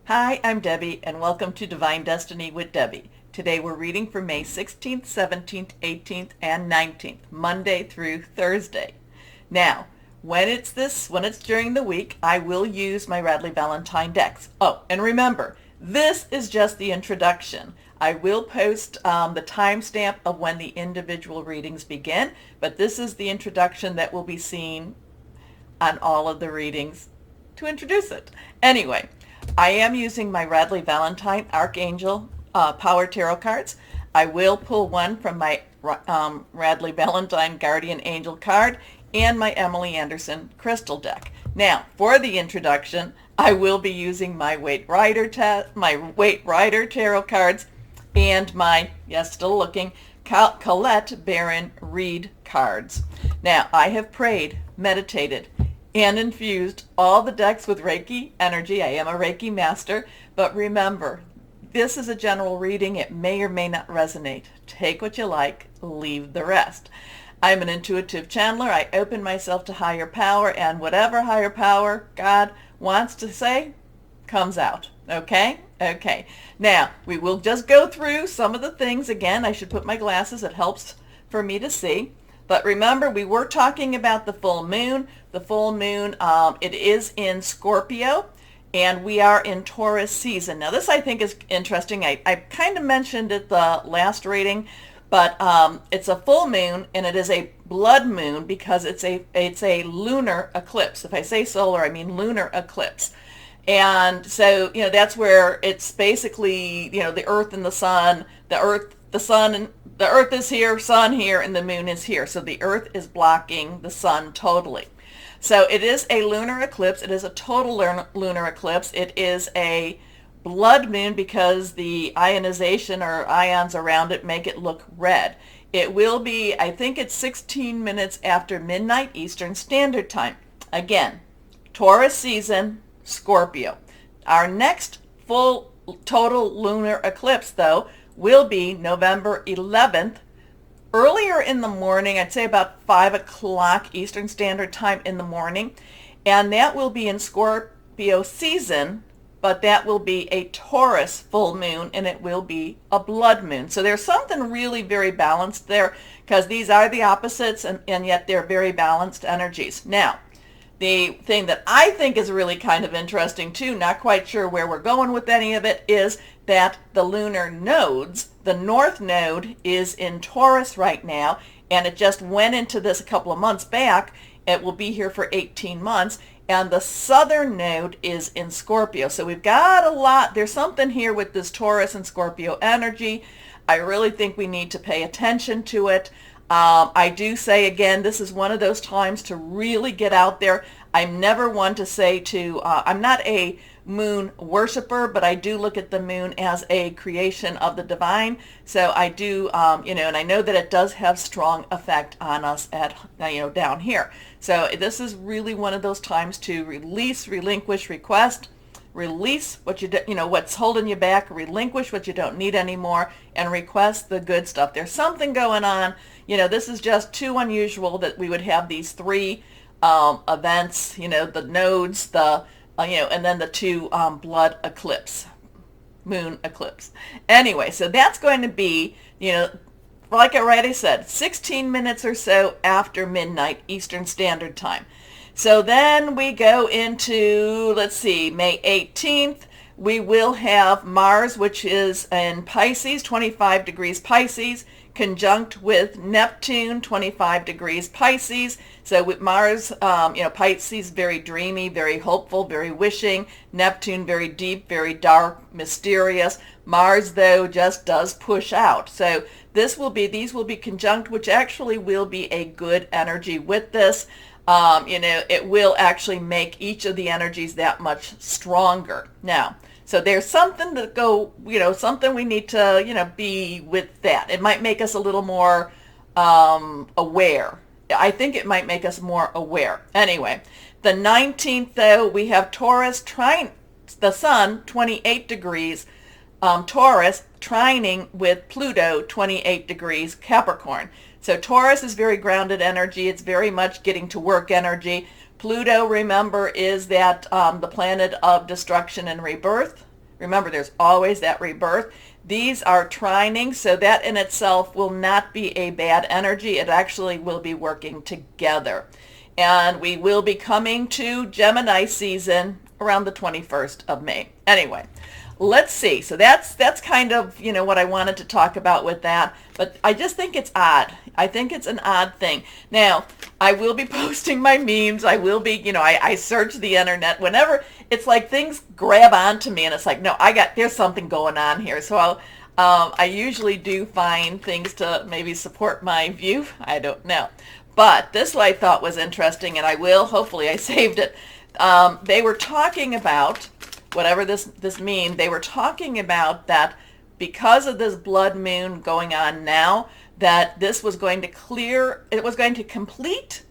Hi, I'm Debbie, and welcome to Divine Destiny with Debbie. Today we're reading for May 16th, 17th, 18th, and 19th, Monday through Thursday. Now, when it's during the week, I will use my Radley Valentine decks. Oh, and remember, this is just the introduction. I will post the timestamp of when the individual readings begin, but this is the introduction that will be seen on all of the readings to introduce it. Anyway, I am using my Radley Valentine Archangel Power Tarot cards. I will pull one from my Radley Valentine Guardian Angel card and my Emily Anderson Crystal deck. Now, for the introduction, I will be using my Waite Rider Tarot cards and my, yes, still looking, Colette Baron Reed cards. Now, I have prayed, meditated, and infused all the decks with Reiki energy. I am a Reiki master, but remember, this is a general reading. It may or may not resonate. Take what you like, leave the rest. I'm an intuitive channeler. I open myself to higher power, and whatever higher power God wants to say comes out. Okay? Okay. Now, we will just go through some of the things. Again, I should put my glasses. It helps for me to see. But remember, we were talking about the full moon. The full moon, it is in Scorpio, and we are in Taurus season. Now, this I think is interesting. I kind of mentioned it the last reading, but it's a full moon, and it is a blood moon because it's a lunar eclipse. If I say solar, I mean lunar eclipse. And so, that's where it's basically, the earth and the sun, the earth is here, sun here, and the moon is here. So the earth is blocking the sun totally. So it is a lunar eclipse. It is a total lunar eclipse. It is a blood moon because the ionization or ions around it make it look red. It will be, I think it's 16 minutes after midnight Eastern Standard Time. Again, Taurus season, Scorpio. Our next full total lunar eclipse, though, will be November 11th, earlier in the morning. I'd say about 5 o'clock Eastern Standard Time in the morning, and that will be in Scorpio season, but that will be a Taurus full moon, and it will be a blood moon. So there's something really very balanced there, because these are the opposites, and yet they're very balanced energies. Now, the thing that I think is really kind of interesting too, not quite sure where we're going with any of it, is that the lunar nodes, the north node is in Taurus right now, and it just went into this a couple of months back. It will be here for 18 months, and the southern node is in Scorpio. So we've got a lot. There's something here with this Taurus and Scorpio energy. I really think we need to pay attention to it. I do say, again, this is one of those times to really get out there. I'm never one to say I'm not a moon worshiper, but I do look at the moon as a creation of the divine. So I do, and I know that it does have strong effect on us down here. So this is really one of those times to release, relinquish, request. Release what what's holding you back, relinquish what you don't need anymore, and request the good stuff. There's something going on. This is just too unusual that we would have these three events, the nodes, and then the two blood eclipse, moon eclipse. Anyway, so that's going to be, like I already said, 16 minutes or so after midnight Eastern Standard Time. So then we go into, let's see, May 18th. We will have Mars, which is in Pisces, 25 degrees Pisces, conjunct with Neptune, 25 degrees Pisces. So with Mars, Pisces, very dreamy, very hopeful, very wishing. Neptune, very deep, very dark, mysterious. Mars, though, just does push out. So these will be conjunct, which actually will be a good energy with this. It will actually make each of the energies that much stronger. Now, so there's something something we need to, be with that. It might make us a little more aware. I think it might make us more aware. Anyway, the 19th, though, we have Taurus trine the Sun, 28 degrees, Taurus trining with Pluto, 28 degrees Capricorn. So Taurus is very grounded energy. It's very much getting to work energy. Pluto, remember, is that the planet of destruction and rebirth. Remember, there's always that rebirth. These are trining, so that in itself will not be a bad energy. It actually will be working together. And we will be coming to Gemini season around the 21st of May. Anyway, let's see. So that's kind of, what I wanted to talk about with that. But I just think it's odd. I think it's an odd thing. Now, I will be posting my memes. I will be, I search the internet whenever it's like things grab onto me and it's like, no, there's something going on here. So I usually do find things to maybe support my view. I don't know. But this one I thought was interesting, and hopefully I saved it. They were talking about, whatever this means, they were talking about that because of this blood moon going on now, that this was going to clear, it was going to complete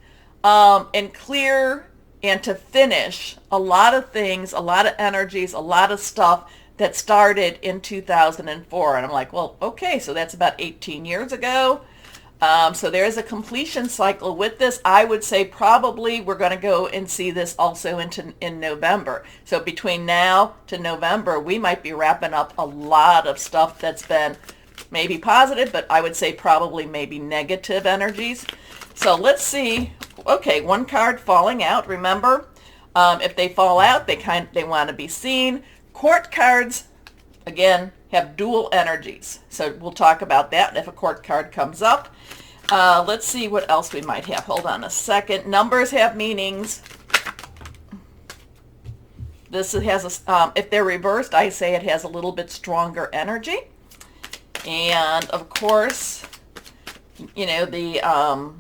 and clear and to finish a lot of things, a lot of energies, a lot of stuff that started in 2004. And I'm like, well, okay, so that's about 18 years ago. So there's a completion cycle with this. I would say probably we're going to go and see this also in November. So between now to November, we might be wrapping up a lot of stuff that's been maybe positive, but I would say probably maybe negative energies. So let's see. Okay, one card falling out. Remember, if they fall out, they want to be seen. Court cards, again, have dual energies. So we'll talk about that if a court card comes up. Let's see what else we might have. Hold on a second. Numbers have meanings. This has if they're reversed, I say it has a little bit stronger energy. And of course, the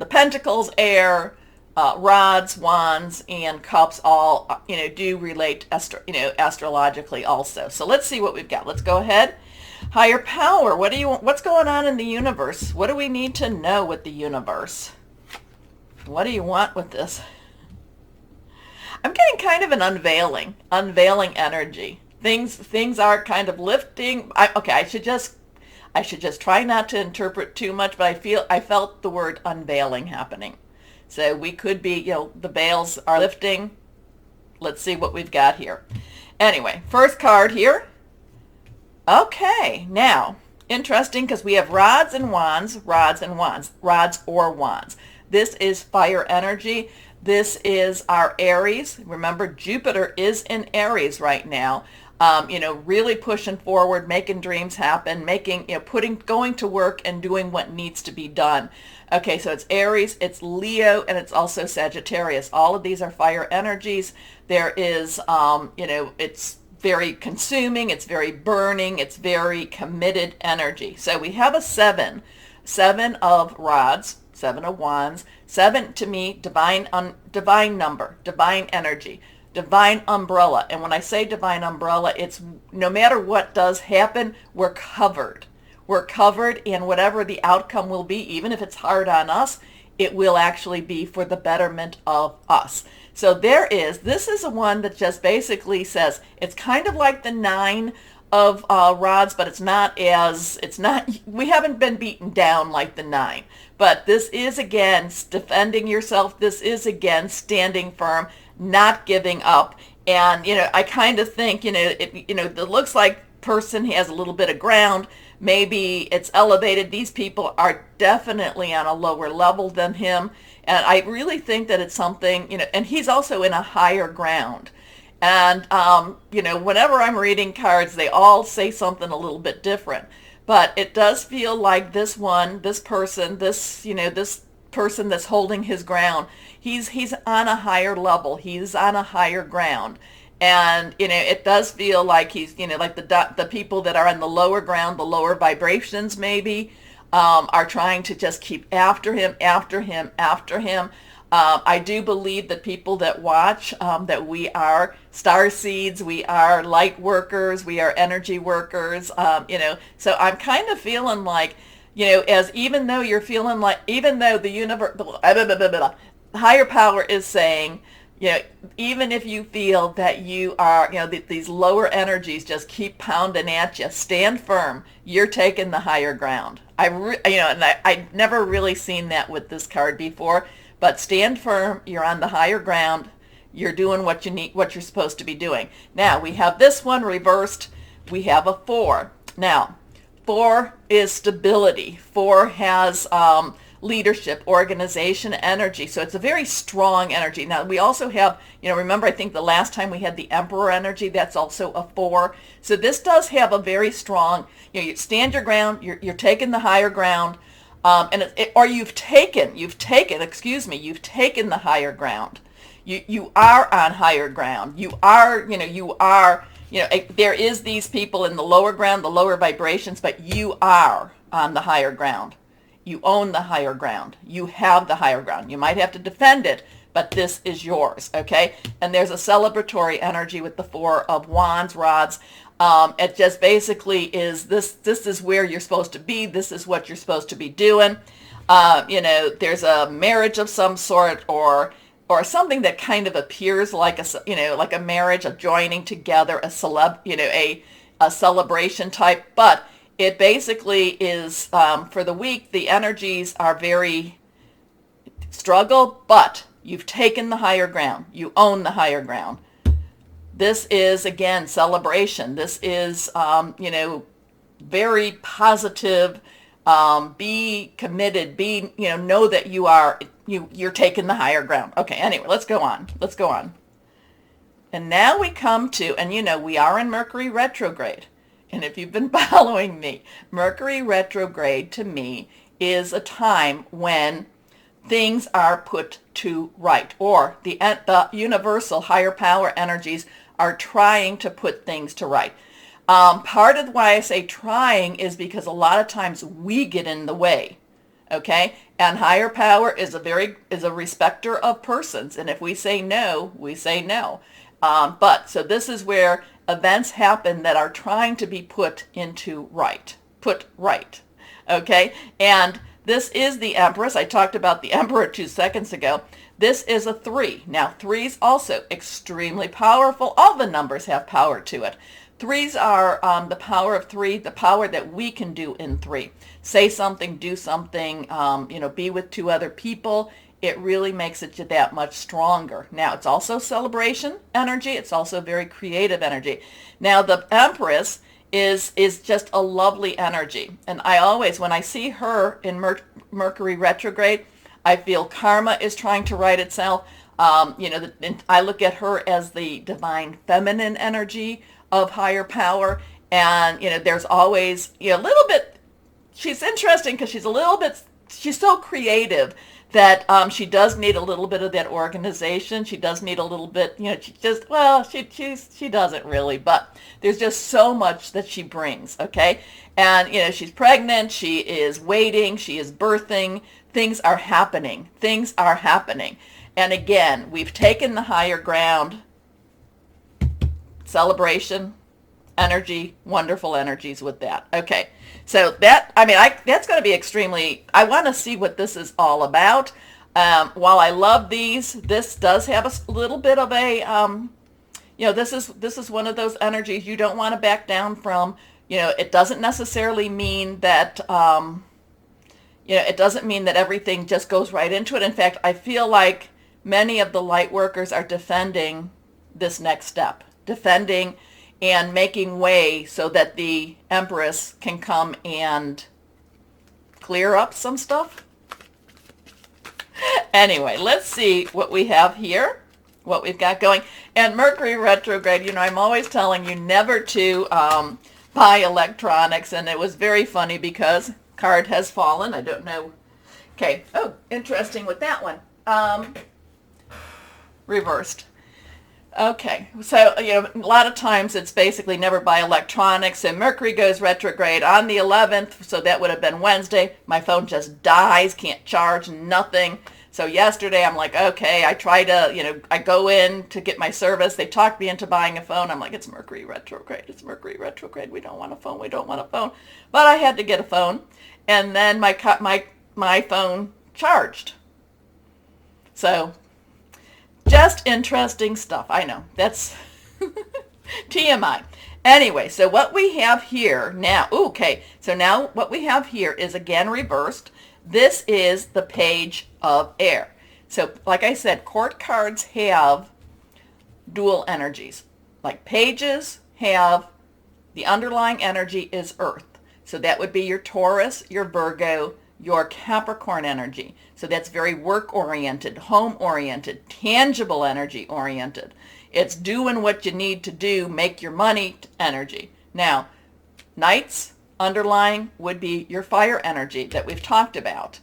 pentacles, air, rods, wands, and cups all, do relate, astrologically also. So let's see what we've got. Let's go ahead. Higher power. What's going on in the universe? What do we need to know with the universe? What do you want with this? I'm getting kind of an unveiling energy. Things are kind of lifting. I should just try not to interpret too much, but I felt the word unveiling happening. So we could be, the veils are lifting. Let's see what we've got here. Anyway, first card here. Okay, now, interesting because we have rods and wands, rods or wands. This is fire energy. This is our Aries. Remember, Jupiter is in Aries right now. Really pushing forward, making dreams happen, going to work and doing what needs to be done. Okay, so it's Aries, it's Leo, and it's also Sagittarius. All of these are fire energies. There is, it's very consuming, it's very burning, it's very committed energy. So we have a seven of rods, 7 of wands, 7 to me, divine number, divine energy, divine umbrella. And when I say divine umbrella, it's no matter what does happen, we're covered. We're covered, and whatever the outcome will be, even if it's hard on us, it will actually be for the betterment of us. So this is a one that just basically says, it's kind of like the 9 of rods, but we haven't been beaten down like the 9. But this is, again, defending yourself. This is, again, standing firm, not giving up. And, I kind of think, it looks like person has a little bit of ground. Maybe it's elevated. These people are definitely on a lower level than him. And I really think that it's something, and he's also in a higher ground. And, whenever I'm reading cards, they all say something a little bit different. But it does feel like this person that's holding his ground, he's on a higher level. He's on a higher ground. And, it does feel like he's, like the people that are on the lower ground, the lower vibrations maybe, are trying to just keep after him. I do believe that people that watch, that we are star seeds, we are light workers, we are energy workers, so I'm kind of feeling like, even though the universe, higher power is saying, even if you feel that you are, these lower energies just keep pounding at you, stand firm. You're taking the higher ground. I've never really seen that with this card before, but stand firm. You're on the higher ground. you're doing what you need, what you're supposed to be doing. Now we have this one reversed. We have a 4. Now 4 is stability. 4 has leadership, organization, energy. So it's a very strong energy. Now we also have, remember I think the last time we had the Emperor energy, that's also a 4. So this does have a very strong, you stand your ground, you're taking the higher ground, or you've taken the higher ground. You are on higher ground. There is these people in the lower ground, the lower vibrations, but you are on the higher ground. You own the higher ground. You have the higher ground. You might have to defend it, but this is yours, okay? And there's a celebratory energy with the 4 of Wands, rods. It just basically is this is where you're supposed to be. This is what you're supposed to be doing. There's a marriage of some sort or something that kind of appears like a marriage, a joining together, a celebration type, but it basically is, for the week, the energies are very struggle, but you've taken the higher ground. You own the higher ground. This is, again, celebration. This is, very positive. Be committed. Know that you're taking the higher ground. Okay, anyway, let's go on. And now we come to, and we are in Mercury retrograde. And if you've been following me, Mercury retrograde to me is a time when things are put to right, or the universal higher power energies are trying to put things to right. Part of why I say trying is because a lot of times we get in the way, okay? And higher power is a respecter of persons, and if we say no, we say no. So this is where events happen that are trying to be put right, okay? And this is the Empress. I talked about the Emperor 2 seconds ago. This is a 3. Now, 3's also extremely powerful. All the numbers have power to it. 3's are the power of 3, the power that we can do in 3. Say something, do something, be with 2 other people. It really makes it that much stronger. Now, it's also celebration energy. It's also very creative energy. Now, the Empress is just a lovely energy. And I always, when I see her in Mercury retrograde, I feel karma is trying to right itself. I look at her as the divine feminine energy of higher power. And, there's always, a little bit, she's interesting because she's so creative that she does need a little bit of that organization. She does need a little bit, she doesn't really, but there's just so much that she brings, okay? And, she's pregnant, she is waiting, she is birthing, things are happening. And again, we've taken the higher ground, celebration, energy, wonderful energies with that. Okay, so that's going to be extremely, I want to see what this is all about. While I love these, this does have a little bit of a, this is one of those energies you don't want to back down from. It doesn't necessarily mean that, it doesn't mean that everything just goes right into it. In fact, I feel like many of the light workers are defending this next step, defending and making way so that the Empress can come and clear up some stuff. Anyway, let's see what we have here, what we've got going. And Mercury retrograde, I'm always telling you never to buy electronics, and it was very funny because card has fallen. I don't know. Okay. Oh, interesting with that one. Reversed. Okay, so a lot of times it's basically never buy electronics, and Mercury goes retrograde on the 11th, so that would have been Wednesday. My phone just dies, can't charge, nothing. So yesterday I'm like, okay, I try to, I go in to get my service. They talked me into buying a phone. I'm like, it's Mercury retrograde. We don't want a phone. But I had to get a phone, and then my phone charged. So just interesting stuff. I know. That's TMI. Anyway, so what we have here now, so now what we have here is again reversed. This is the Page of Air. So like I said, court cards have dual energies. Like pages have, the underlying energy is earth. So that would be your Taurus, your Virgo, your Capricorn energy. So that's very work-oriented, home-oriented, tangible energy-oriented. It's doing what you need to do, make your money energy. Now, Knights underlying would be your fire energy that we've talked about.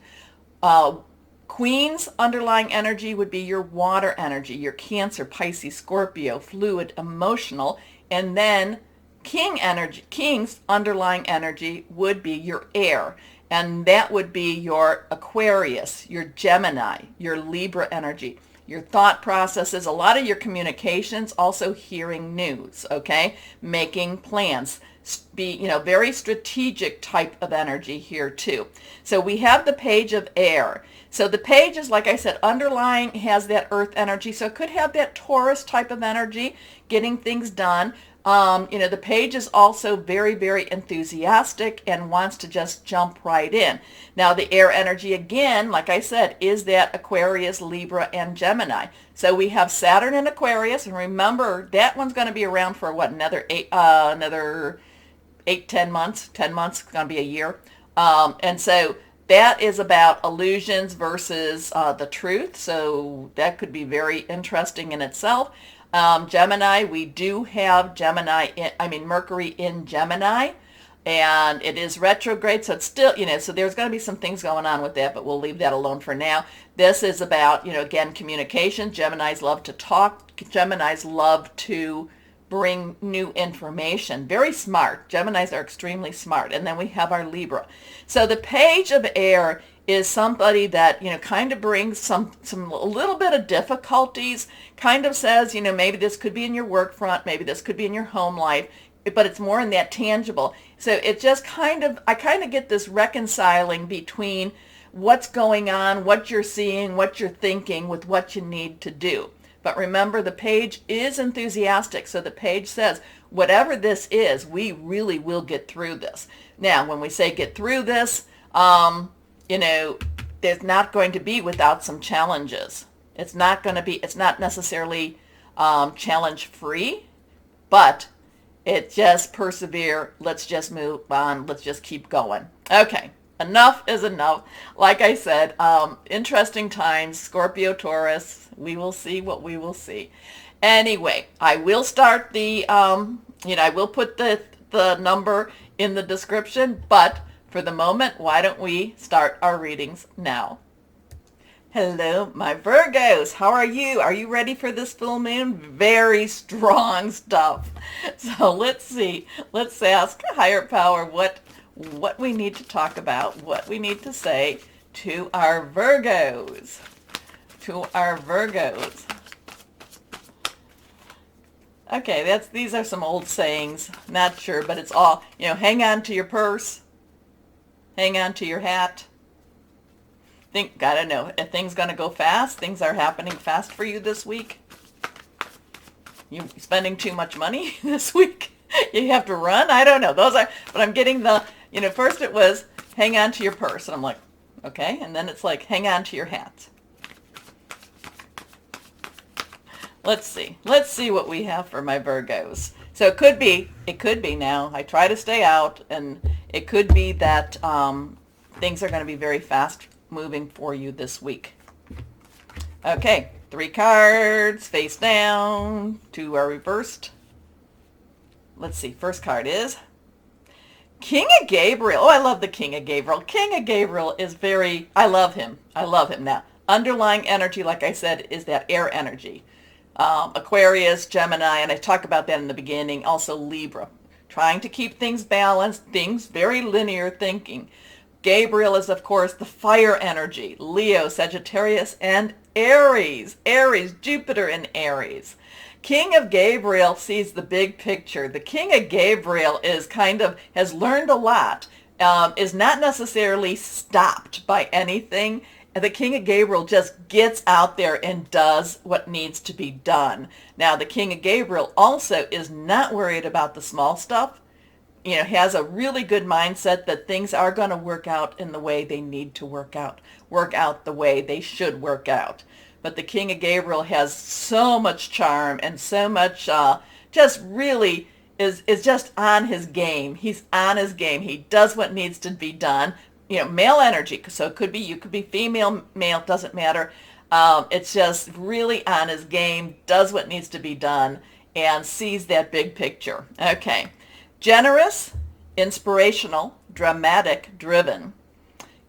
Queen's underlying energy would be your water energy, your Cancer, Pisces, Scorpio, fluid, emotional. And then King's underlying energy would be your air. And that would be your Aquarius, your Gemini, your Libra energy, your thought processes, a lot of your communications, also hearing news, okay? Making plans, be, very strategic type of energy here too. So we have the page of air. So the page is, like I said, underlying has that earth energy. So it could have that Taurus type of energy, getting things done. The page is also very, very enthusiastic and wants to just jump right in. Now, the air energy, again, like I said, is that Aquarius, Libra, and Gemini. So we have Saturn in Aquarius, and remember, that one's going to be around for what, another 10 months. 10 months, it's going to be a year. And so that is about illusions versus the truth. So that could be very interesting in itself. Gemini, we do have Mercury in Gemini, and it is retrograde, so it's still, so there's going to be some things going on with that, but we'll leave that alone for now. This is about, again, communication. Geminis love to talk. Geminis love to bring new information. Very smart. Geminis are extremely smart. And then we have our Libra. So the page of air is somebody that, kind of brings some a little bit of difficulties, kind of says, maybe this could be in your work front, maybe this could be in your home life, but it's more in that tangible. So it just I kind of get this reconciling between what's going on, what you're seeing, what you're thinking with what you need to do. But remember, the page is enthusiastic. So the page says, whatever this is, we really will get through this. Now, when we say get through this, there's not going to be without some challenges. It's not necessarily challenge free, but it just persevere. Let's just move on. Let's just keep going. Okay. Enough is enough. Like I said, interesting times, Scorpio, Taurus. We will see what we will see. Anyway, I will start I will put the number in the description, but for the moment, why don't we start our readings now? Hello, my Virgos. How are you? Are you ready for this full moon? Very strong stuff. So let's see. Let's ask higher power what we need to talk about, what we need to say to our Virgos. To our Virgos. Okay, these are some old sayings. Not sure, but it's all, hang on to your purse. Hang on to your hat. Gotta know, if things gonna go fast, things are happening fast for you this week. You spending too much money this week? You have to run? I don't know. But I'm getting first it was hang on to your purse. And I'm like, okay. And then it's like, hang on to your hat. Let's see what we have for my Virgos. So it could be now. I try to stay out, and it could be that things are going to be very fast moving for you this week. Okay, 3 cards face down, 2 are reversed. Let's see, first card is King of Gabriel. Oh, I love the King of Gabriel. King of Gabriel is I love him. Now, underlying energy, like I said, is that air energy. Aquarius, Gemini, and I talked about that in the beginning. Also Libra. Trying to keep things balanced, things very linear thinking. Gabriel is, of course, the fire energy. Leo, Sagittarius, and Aries. Jupiter in Aries. King of Gabriel sees the big picture. The King of Gabriel has learned a lot, is not necessarily stopped by anything. The King of Gabriel just gets out there and does what needs to be done. Now, the King of Gabriel also is not worried about the small stuff. Has a really good mindset that things are going to work out in the way they need to work out the way they should work out. but the King of Gabriel has so much charm and so much just really is just on his game. He's on his game. He does what needs to be done. Male energy, so it could be, you could be female, male, doesn't matter. It's just really on his game, does what needs to be done, and sees that big picture. Okay. Generous, inspirational, dramatic, driven.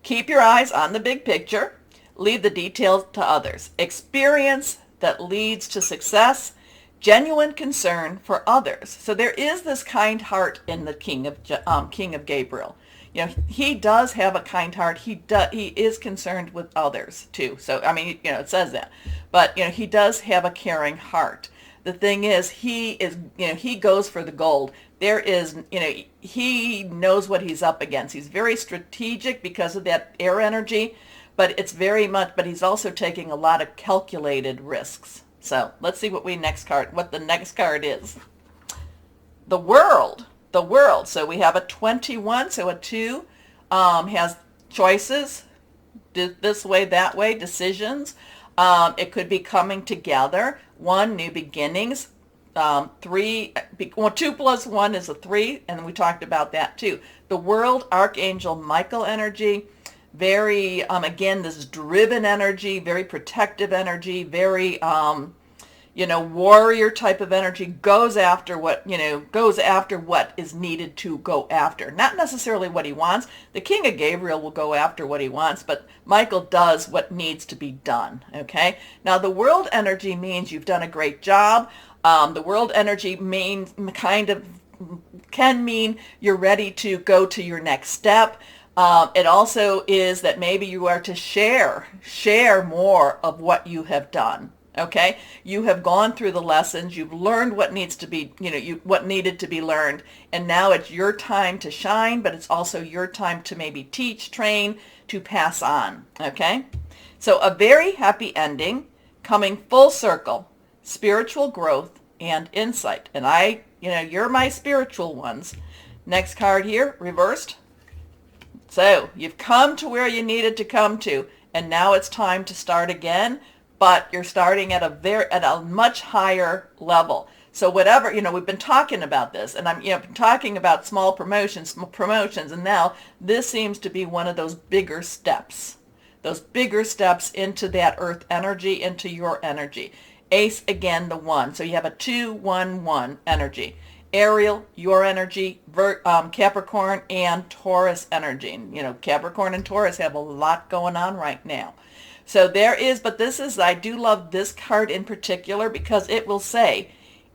Keep your eyes on the big picture. Leave the details to others. Experience that leads to success. Genuine concern for others. So there is this kind heart in the King of Gabriel. He does have a kind heart. He is concerned with others too. So I mean, it says that, but he does have a caring heart. The thing is, he goes for the gold. There is, he knows what he's up against. He's very strategic because of that air energy, but he's also taking a lot of calculated risks. So let's see what the next card is. The World. The World. So we have a 21, so a 2 has choices, this way, that way, decisions. It could be coming together. 1, new beginnings. 3, 2 plus 1 is a 3, and we talked about that too. The World, Archangel Michael energy, very, again, this driven energy, very protective energy, very, warrior type of energy, goes after what is needed to go after. Not necessarily what he wants. The King of Gabriel will go after what he wants, but Michael does what needs to be done, okay? Now, the World energy means you've done a great job. The World energy can mean you're ready to go to your next step. It also is that maybe you are to share more of what you have done. Okay, you have gone through the lessons. You've learned what needs to be, what needed to be learned, and now it's your time to shine. But it's also your time to maybe teach, train, to pass on. Okay, so a very happy ending, coming full circle, spiritual growth and insight. And you're my spiritual ones. Next card here, reversed. So you've come to where you needed to come to, and now it's time to start again. But you're starting at a much higher level. So whatever, we've been talking about this, and I'm been talking about small promotions, and now this seems to be one of those bigger steps into that earth energy, into your energy. Ace, again, the 1. So you have a 2-1-1 energy. Ariel, your energy, Capricorn and Taurus energy. And, Capricorn and Taurus have a lot going on right now. So I do love this card in particular because it will say,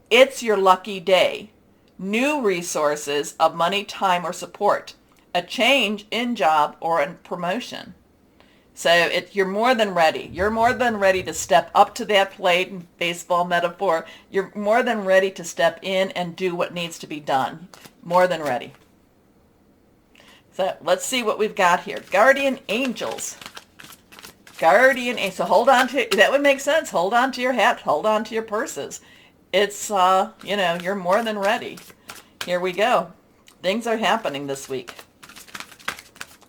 it's your lucky day. New resources of money, time, or support. A change in job or in promotion. So you're more than ready. You're more than ready to step up to that plate, in baseball metaphor. You're more than ready to step in and do what needs to be done. More than ready. So let's see what we've got here. Guardian angels. So hold on to, that would make sense. Hold on to your hat. Hold on to your purses. It's, you're more than ready. Here we go. Things are happening this week.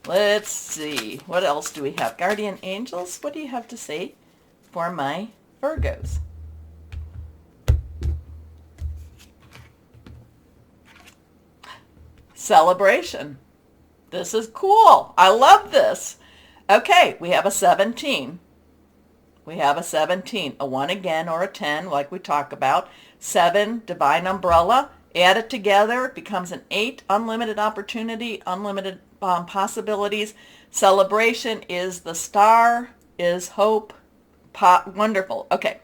Let's see. What else do we have? Guardian angels, what do you have to say for my Virgos? Celebration. This is cool. I love this. Okay, we have a 17. We have a 17, a 1 again or a 10 like we talk about. 7, divine umbrella. Add it together, it becomes an 8, unlimited opportunity, unlimited possibilities. Celebration is the star, is hope. Wonderful. Okay,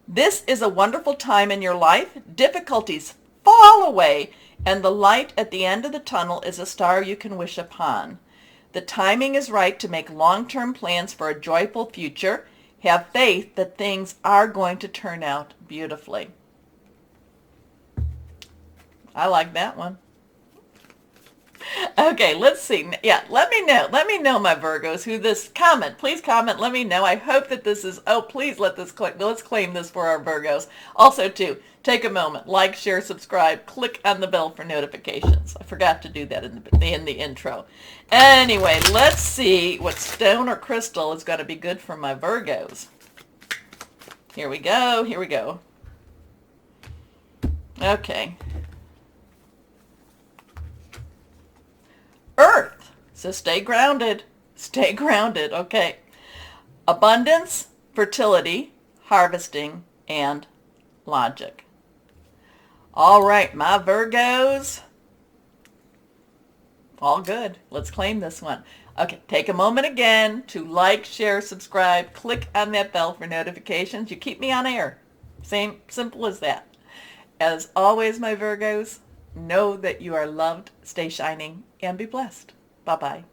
this is a wonderful time in your life. Difficulties fall away, and the light at the end of the tunnel is a star you can wish upon. The timing is right to make long-term plans for a joyful future. Have faith that things are going to turn out beautifully. I like that one. Okay, let's see. Yeah, let me know, my Virgos, who this, please comment, let me know. I hope that this is, please let's claim this for our Virgos. Also, too, take a moment, like, share, subscribe, click on the bell for notifications. I forgot to do that in the intro. Anyway, let's see what stone or crystal is going to be good for my Virgos. Here we go. Here we go. Okay. Earth. So stay grounded. Stay grounded. Okay. Abundance, fertility, harvesting, and logic. All right, my Virgos. All good. Let's claim this one. Okay, take a moment again to like, share, subscribe, click on that bell for notifications. You keep me on air. Same, simple as that. As always, my Virgos, know that you are loved, stay shining, and be blessed. Bye-bye.